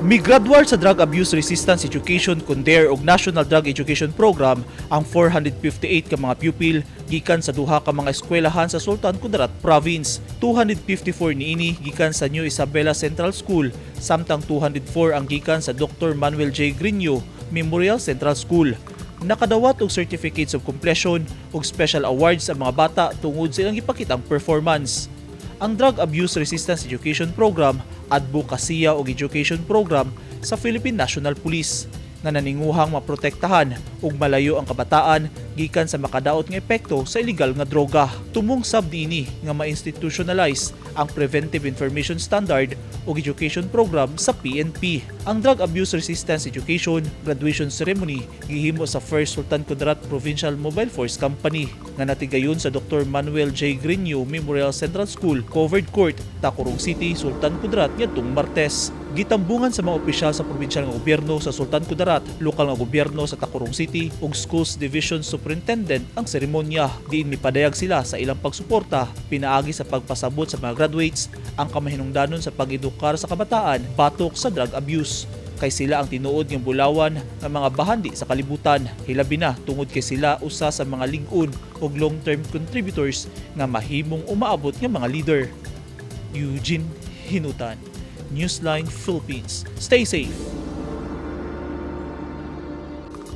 Migraduar sa Drug Abuse Resistance Education kun DARE ug National Drug Education Program ang 458 ka mga pupil gikan sa duha ka mga eskwelahan sa Sultan Kudarat Province. 254 niini gikan sa New Isabela Central School samtang 204 ang gikan sa Dr. Manuel J. Grino Memorial Central School. Nakadawat og certificates of completion ug special awards ang mga bata tungod sa ilang ipakitang performance. Ang Drug Abuse Resistance Education Program, advokasya ug education program sa Philippine National Police nga naninguhang maprotektahan ug malayo ang kabataan gikan sa makadaot nga epekto sa illegal nga droga. Tumong sab niini nga ma-institutionalize ang Preventive Information Standard ug education program sa PNP. Ang Drug Abuse Resistance Education graduation ceremony gihimo sa First Sultan Kudarat Provincial Mobile Force Company nga natigayon sa Dr. Manuel J. Grino Memorial Central School, Covered Court, Tacorong City, Sultan Kudarat ngadtong Martes. Gitambungan sa mga opisyal sa probinsyal nga gobyerno sa Sultan Kudarat, lokal nga gobyerno sa Tacorong City ug Schools Division Superintendent ang seremonya. Diin mipadayag sila sa ilang pagsuporta pinaagi sa pagpasabot sa mga graduates ang kamahinungdanon sa pag-edukar sa kabataan batok sa drug abuse. Kay sila ang tinuod ng bulawan ng mga bahandi sa kalibutan. Hilabi na tungod kay sila usa sa mga lig-on ug long-term contributors nga mahimong umaabot ng mga leader. Eugene Hinutan, Newsline Philippines. Stay safe!